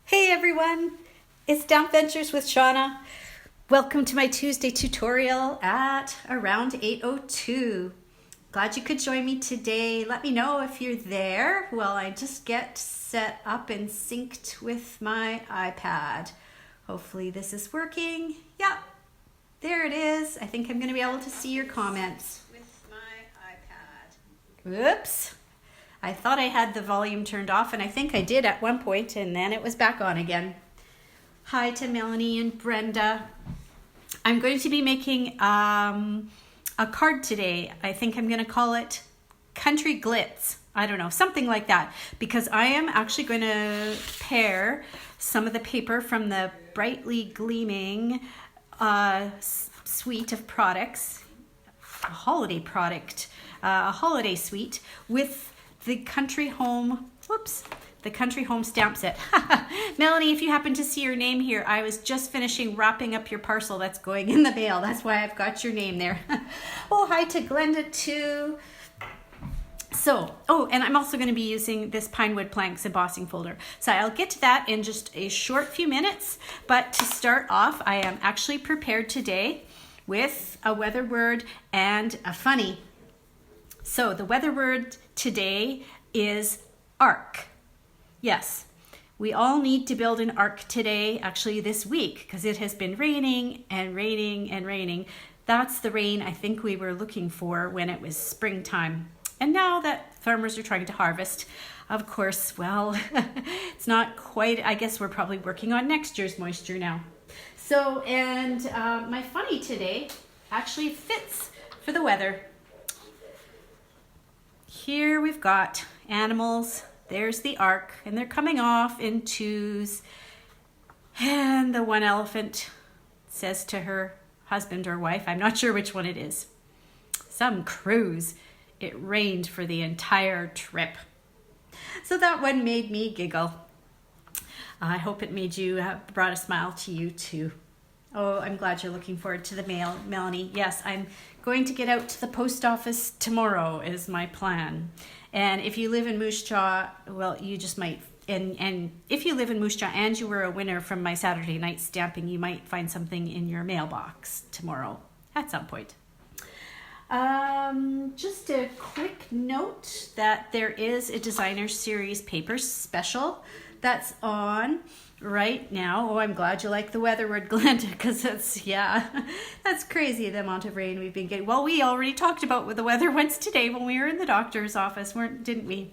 Hey everyone, it's Stamp Ventures with Shauna. Welcome to my Tuesday tutorial at around 8:02. Glad you could join me today. Let me know if you're there while I just get set up and synced with my iPad. Hopefully this is working. Yeah, there it is. I think I'm going to be able to see your comments with my iPad. Whoops. I thought I had the volume turned off, and I think I did at one point, and then it was back on again. Hi to Melanie and Brenda. I'm going to be making a card today. I think I'm going to call it Country Glitz. I don't know, something like that, because I am actually going to pair some of the paper from the Brightly Gleaming suite of products, a holiday product, a holiday suite with the Country Home stamp set. Melanie, if you happen to see your name here, I was just finishing wrapping up your parcel that's going in the mail. That's why I've got your name there. Oh, hi to Glenda too. So, and I'm also going to be using this Pinewood Planks embossing folder. So I'll get to that in just a short few minutes. But to start off, I am actually prepared today with a weather word and a funny. So the weather word today is arc. Yes, we all need to build an arc today, actually this week, because it has been raining and raining and raining. That's the rain I think we were looking for when it was springtime. And now that farmers are trying to harvest, of course, well, it's not quite, I guess we're probably working on next year's moisture now. So, and my funny today actually fits for the weather. Here we've got animals. There's the arc, and they're coming off in twos. And the one elephant says to her husband or wife, I'm not sure which one it is, some cruise. It rained for the entire trip. So that one made me giggle. I hope it made you, brought a smile to you too. Oh, I'm glad you're looking forward to the mail, Melanie. Yes, I'm going to get out to the post office tomorrow is my plan. And if you live in Moose Jaw, well, you just might, and if you live in Moose Jaw and you were a winner from my Saturday night stamping, you might find something in your mailbox tomorrow at some point. Just a quick note that there is a designer series paper special that's on right now. Oh, I'm glad you like the weather word, Glenda, because that's crazy, the amount of rain we've been getting. Well, we already talked about the weather once today when we were in the doctor's office, didn't we?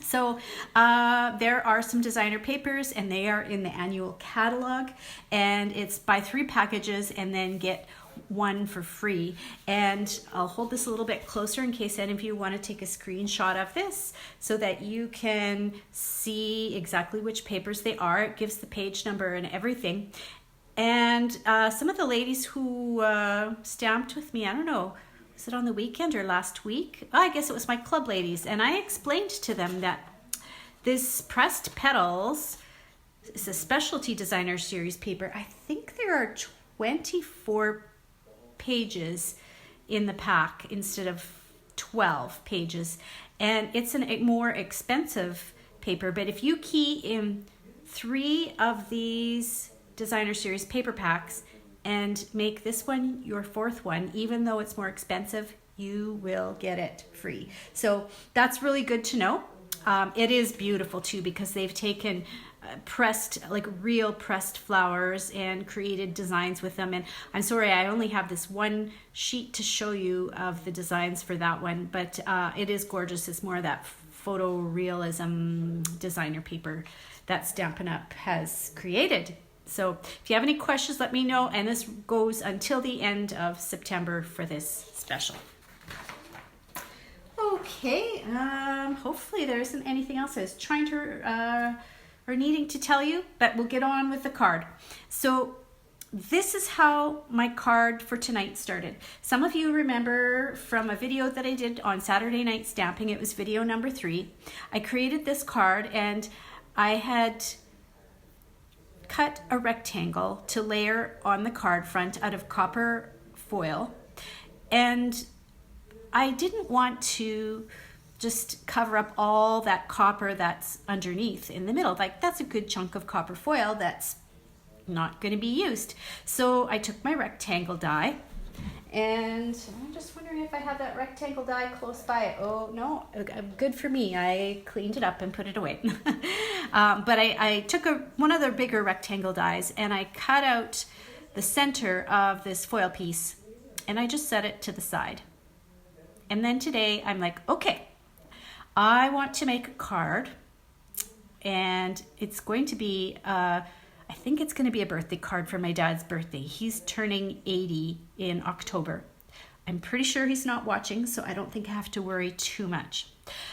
So there are some designer papers, and they are in the annual catalog, and it's buy 3 packages and then get 1 for free. And I'll hold this a little bit closer in case any of you want to take a screenshot of this so that you can see exactly which papers they are. It gives the page number and everything. And some of the ladies who stamped with me, I don't know, was it on the weekend or last week? Oh, I guess it was my club ladies. And I explained to them that this pressed petals is a specialty designer series paper. I think there are 24 pages in the pack instead of 12 pages, and it's a more expensive paper. But if you key in 3 of these designer series paper packs and make this one your 4th one, even though it's more expensive, you will get it free. So that's really good to know. It is beautiful too, because they've taken pressed, like real pressed flowers and created designs with them. And I'm sorry, I only have this one sheet to show you of the designs for that one, but it is gorgeous. It's more of that photorealism designer paper that Stampin' Up! Has created. So if you have any questions, let me know. And this goes until the end of September for this special. Okay, hopefully there isn't anything else I was trying to or needing to tell you, but we'll get on with the card. So this is how my card for tonight started. Some of you remember from a video that I did on Saturday night stamping, it was video number 3. I created this card, and I had cut a rectangle to layer on the card front out of copper foil, and I didn't want to just cover up all that copper that's underneath in the middle. Like that's a good chunk of copper foil that's not going to be used. So I took my rectangle die, and I'm just wondering if I have that rectangle die close by. Oh no, good for me. I cleaned it up and put it away. But I took one of the bigger rectangle dies and I cut out the center of this foil piece and I just set it to the side. And then today I'm like, okay, I want to make a card, and it's going to be, I think it's going to be a birthday card for my dad's birthday. He's turning 80 in October. I'm pretty sure he's not watching, so I don't think I have to worry too much.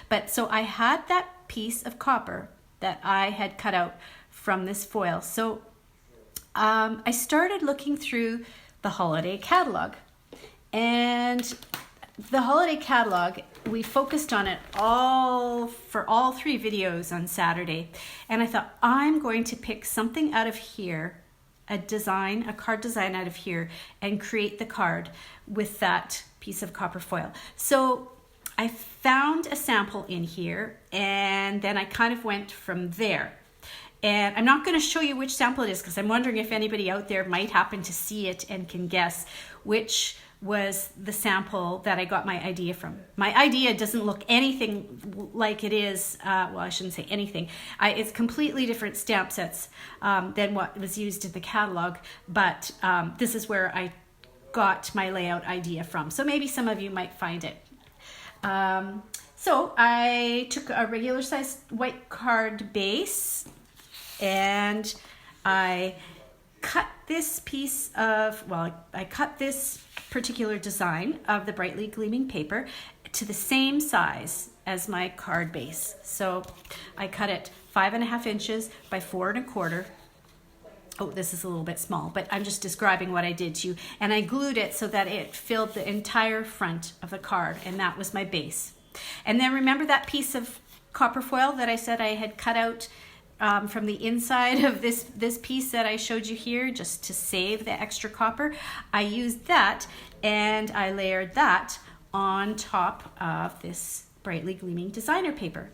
But so I had that piece of copper that I had cut out from this foil. So I started looking through the holiday catalog, and the holiday catalog, we focused on it for all 3 videos on Saturday. And I thought, I'm going to pick something out of here, a card design out of here, and create the card with that piece of copper foil. So I found a sample in here, and then I kind of went from there. And I'm not going to show you which sample it is because I'm wondering if anybody out there might happen to see it and can guess which was the sample that I got my idea from. My idea doesn't look anything like it is, well, I shouldn't say anything. It's completely different stamp sets than what was used in the catalog, but this is where I got my layout idea from. So maybe some of you might find it. So I took a regular sized white card base and I cut this piece of, I cut this particular design of the Brightly Gleaming paper to the same size as my card base. So I cut it 5.5 inches by 4.25. Oh, this is a little bit small, but I'm just describing what I did to you. And I glued it so that it filled the entire front of the card, and that was my base. And then remember that piece of copper foil that I said I had cut out from the inside of this piece that I showed you here, just to save the extra copper? I used that and I layered that on top of this Brightly Gleaming designer paper.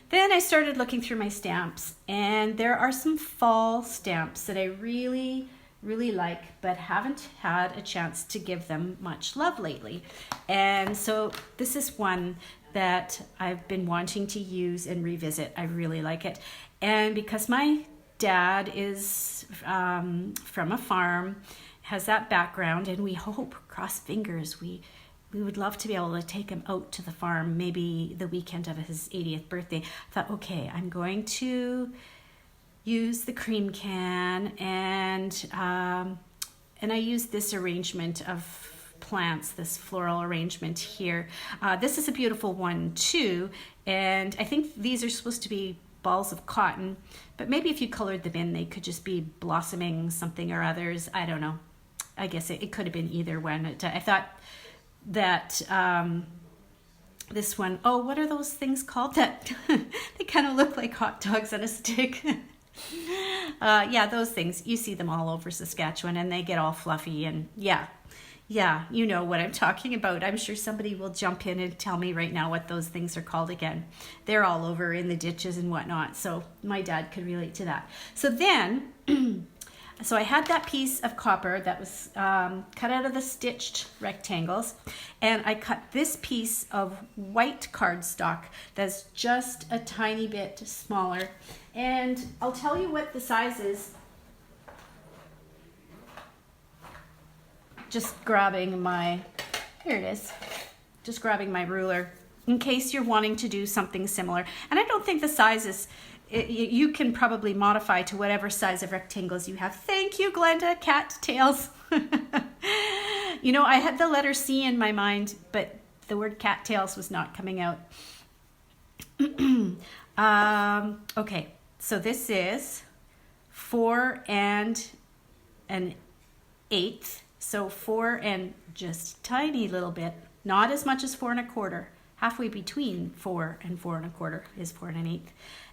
Then I started looking through my stamps, and there are some fall stamps that I really like, but haven't had a chance to give them much love lately. And so this is one that I've been wanting to use and revisit. I really like it. And because my dad is from a farm, has that background, and we hope, cross fingers, we would love to be able to take him out to the farm maybe the weekend of his 80th birthday. I thought, okay, I'm going to use the cream can, and I used this arrangement of plants, this floral arrangement here. This is a beautiful one too, and I think these are supposed to be balls of cotton, but maybe if you colored them in, they could just be blossoming something or others. I don't know. I guess it could have been either one. I thought that this one, oh, what are those things called that they kind of look like hot dogs on a stick? Yeah, those things. You see them all over Saskatchewan, and they get all fluffy, and yeah, you know what I'm talking about. I'm sure somebody will jump in and tell me right now what those things are called again. They're all over in the ditches and whatnot, so my dad could relate to that. So then, so I had that piece of copper that was cut out of the stitched rectangles, and I cut this piece of white cardstock that's just a tiny bit smaller. And I'll tell you what the size is. Just grabbing my, here it is, just grabbing my ruler in case you're wanting to do something similar. And I don't think the size is, you can probably modify to whatever size of rectangles you have. Thank you, Glenda, cat tails. You know, I had the letter C in my mind, but the word cat tails was not coming out. Okay, so this is 4 and an 1/8. So 4 and just tiny little bit, not as much as 4 1/4. Halfway between 4 and 4 1/4 is 4 1/8.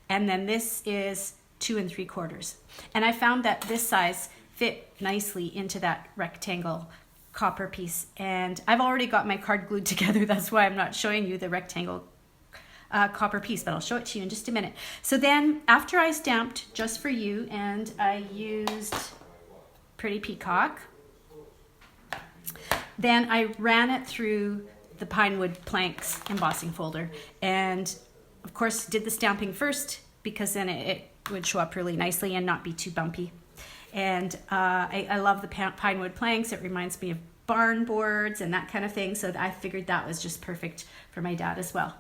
And then this is 2 3/4. And I found that this size fit nicely into that rectangle copper piece. And I've already got my card glued together. That's why I'm not showing you the rectangle copper piece, but I'll show it to you in just a minute. So then after I stamped Just For You and I used Pretty Peacock, then I ran it through the Pinewood Planks embossing folder, and of course did the stamping first because then it would show up really nicely and not be too bumpy. And I love the Pinewood Planks. It reminds me of barn boards and that kind of thing, so I figured that was just perfect for my dad as well.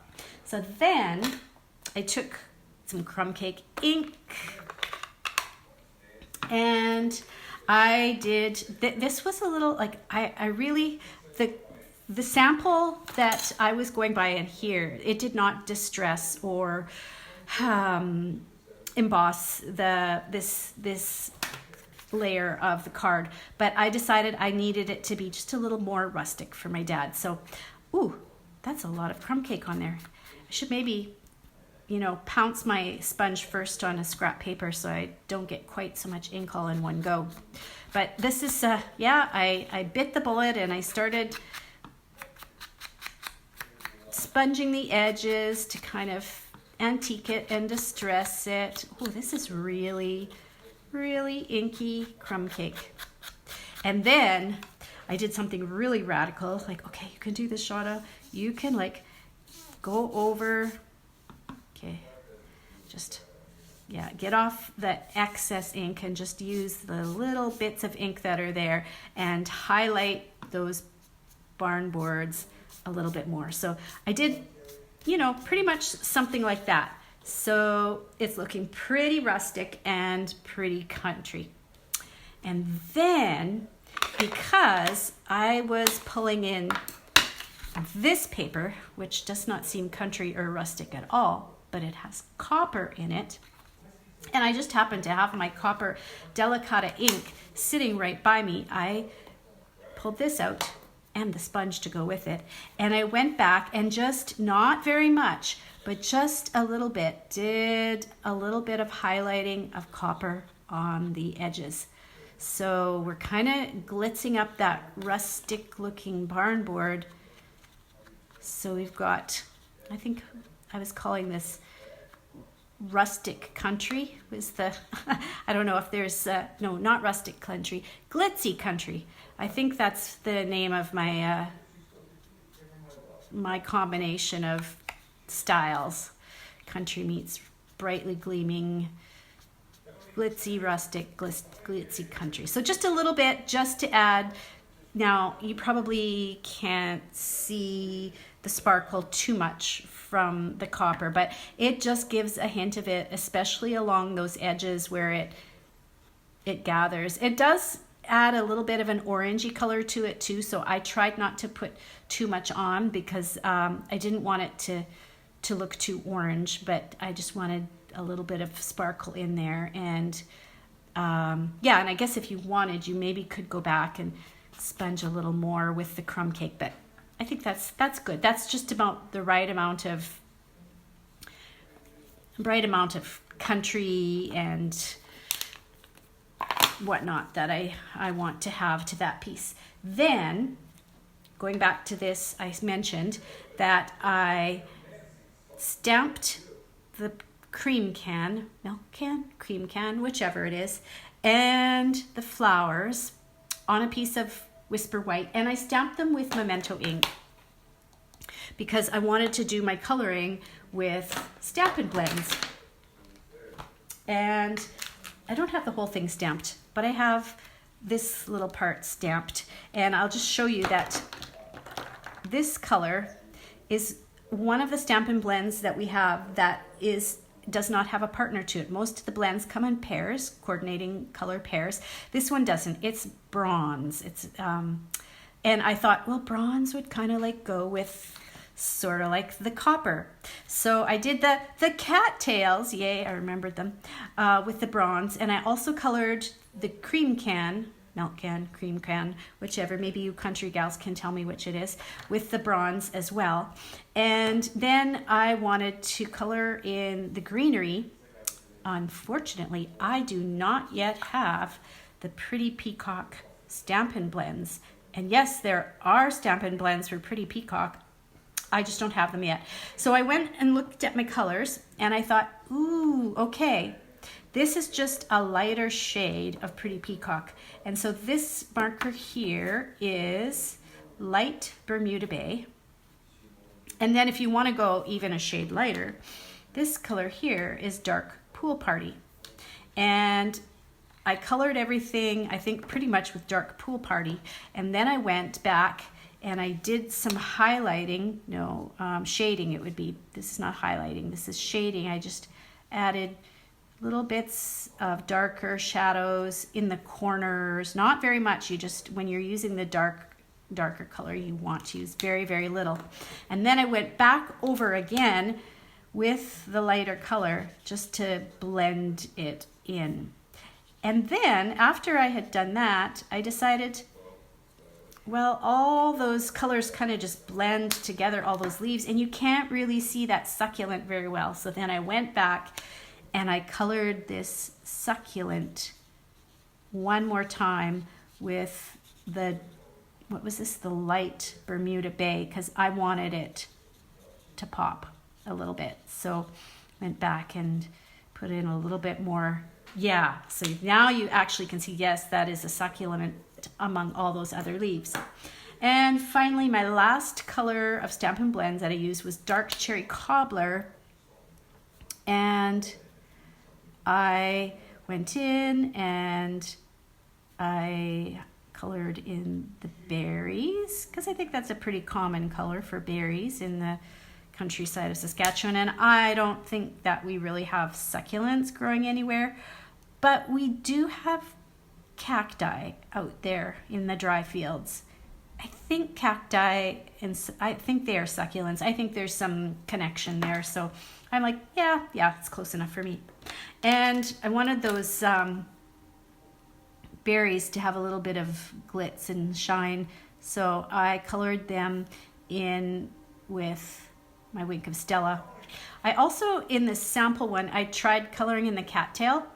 So then I took some crumb cake ink and I did, this was a little, like, I really, the sample that I was going by in here, it did not distress or emboss this layer of the card, but I decided I needed it to be just a little more rustic for my dad. So, ooh, that's a lot of crumb cake on there. I should maybe, you know, pounce my sponge first on a scrap paper so I don't get quite so much ink all in one go. But this is, yeah, I bit the bullet and I started sponging the edges to kind of antique it and distress it. Oh, this is really, really inky crumb cake. And then I did something really radical, like, okay, you can do this, Shauna. You can like go over, okay, just, yeah, get off the excess ink and just use the little bits of ink that are there and highlight those barn boards a little bit more. So I did, you know, pretty much something like that. So it's looking pretty rustic and pretty country. And then, because I was pulling in this paper, which does not seem country or rustic at all, but it has copper in it, and I just happened to have my copper Delicata ink sitting right by me, I pulled this out and the sponge to go with it. And I went back and just, not very much, but just a little bit, did a little bit of highlighting of copper on the edges. So we're kind of glitzing up that rustic looking barn board. So we've got, I think I was calling this rustic country was the, I don't know if there's, no, not rustic country, glitzy country. I think that's the name of my, my combination of styles. Country meets brightly gleaming, glitzy, rustic, glitzy country. So just a little bit, just to add. Now, you probably can't see the sparkle too much from the copper, but it just gives a hint of it, especially along those edges where it gathers. It does add a little bit of an orangey color to it too, so I tried not to put too much on because I didn't want it to look too orange, but I just wanted a little bit of sparkle in there. And yeah, and I guess if you wanted, you maybe could go back and sponge a little more with the crumb cake, but I think that's good. That's just about the right amount of country and whatnot that I want to have to that piece. Then, going back to this, I mentioned that I stamped the cream can, milk can, cream can, whichever it is, and the flowers on a piece of Whisper White, and I stamped them with Memento ink because I wanted to do my coloring with Stampin' Blends. And I don't have the whole thing stamped, but I have this little part stamped, and I'll just show you that this color is one of the Stampin' Blends that we have that does not have a partner to it. Most of the blends come in pairs, coordinating color pairs. This one doesn't. It's bronze. It's and I thought, well, bronze would kind of like go with sort of like the copper. So I did the cattails, yay, I remembered them, with the bronze, and I also colored the cream can, milk can, cream can, whichever, maybe you country gals can tell me which it is, with the bronze as well. And then I wanted to color in the greenery. Unfortunately, I do not yet have the Pretty Peacock Stampin' Blends. And yes, there are Stampin' Blends for Pretty Peacock. I just don't have them yet. So I went and looked at my colors and I thought, ooh, okay, this is just a lighter shade of Pretty Peacock. And so this marker here is light Bermuda Bay. And then if you want to go even a shade lighter, this color here is dark Pool Party. And I colored everything, I think, pretty much with dark Pool Party. And then I went back and I did some highlighting, shading it would be. This is not highlighting, this is shading. I just added little bits of darker shadows in the corners, not very much. You just, when you're using the darker color, you want to use very, very little. And then I went back over again with the lighter color just to blend it in. And then after I had done that, I decided, well, all those colors kind of just blend together, all those leaves, and you can't really see that succulent very well. So then I went back and I colored this succulent one more time with the, what was this? The light Bermuda Bay, because I wanted it to pop a little bit. So went back and put in a little bit more. Yeah, so now you actually can see, yes, that is a succulent among all those other leaves. And finally, my last color of Stampin' Blends that I used was Dark Cherry Cobbler. And I went in and I colored in the berries, because I think that's a pretty common color for berries in the countryside of Saskatchewan. And I don't think that we really have succulents growing anywhere, but we do have cacti out there in the dry fields. I think cacti, and I think they are succulents. I think there's some connection there. So I'm like, yeah, it's close enough for me. And I wanted those berries to have a little bit of glitz and shine. So I colored them in with my Wink of Stella. I also, in the sample one, I tried coloring in the cattail,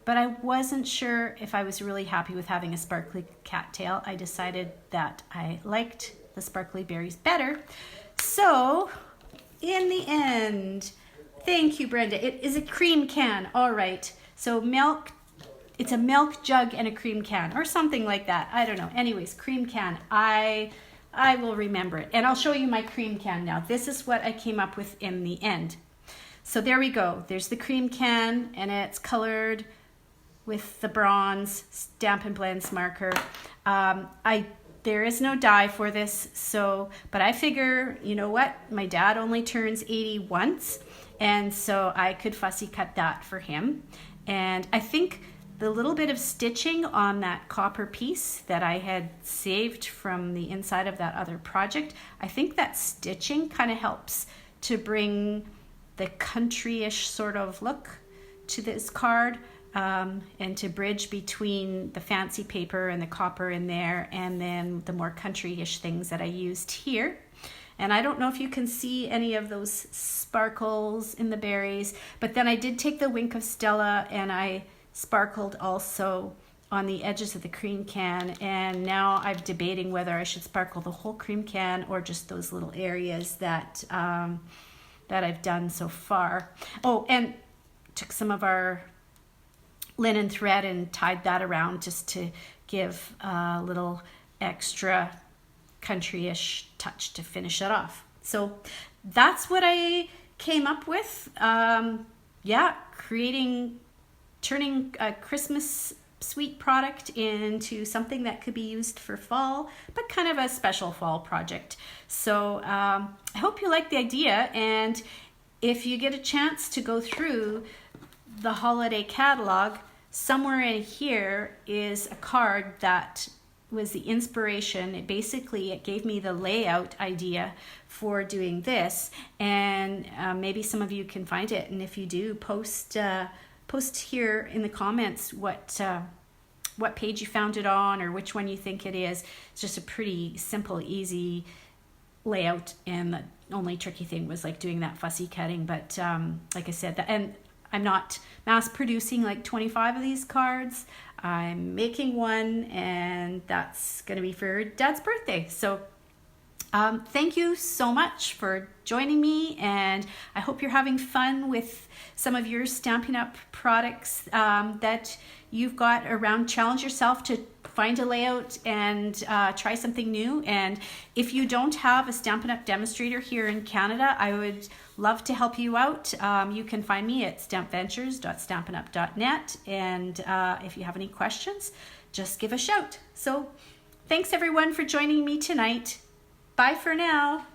but I wasn't sure if I was really happy with having a sparkly cattail. I decided that I liked the sparkly berries better. So in the end, thank you, Brenda. It is a cream can. All right. So milk, it's a milk jug and a cream can or something like that. I don't know. Anyways, cream can. I will remember it. And I'll show you my cream can now. This is what I came up with in the end. So there we go. There's the cream can and it's colored with the bronze Stampin' Blends marker. There is no die for this, but I figure, you know what? My dad only turns 80 once, and so I could fussy cut that for him. And I think the little bit of stitching on that copper piece that I had saved from the inside of that other project, I think that stitching kind of helps to bring the country-ish sort of look to this card. And to bridge between the fancy paper and the copper in there and then the more country-ish things that I used here. And I don't know if you can see any of those sparkles in the berries, but then I did take the Wink of Stella and I sparkled also on the edges of the cream can, and now I'm debating whether I should sparkle the whole cream can or just those little areas that that I've done so far. Oh, and took some of our linen thread and tied that around just to give a little extra country-ish touch to finish it off. So that's what I came up with. Turning a Christmas sweet product into something that could be used for fall, but kind of a special fall project. So I hope you like the idea, and if you get a chance to go through the holiday catalog, somewhere in here is a card that was the inspiration. It gave me the layout idea for doing this, and maybe some of you can find it. And if you do, post here in the comments what page you found it on or which one you think it is. It's just a pretty simple, easy layout, and the only tricky thing was like doing that fussy cutting. But like I said, and I'm not mass producing like 25 of these cards. I'm making one, and that's going to be for Dad's birthday. So Thank you so much for joining me, and I hope you're having fun with some of your Stampin' Up! Products that you've got around. Challenge yourself to find a layout and try something new. And if you don't have a Stampin' Up! Demonstrator here in Canada, I would love to help you out. You can find me at stampventures.stampinup.net, and if you have any questions, just give a shout. So thanks everyone for joining me tonight. Bye for now.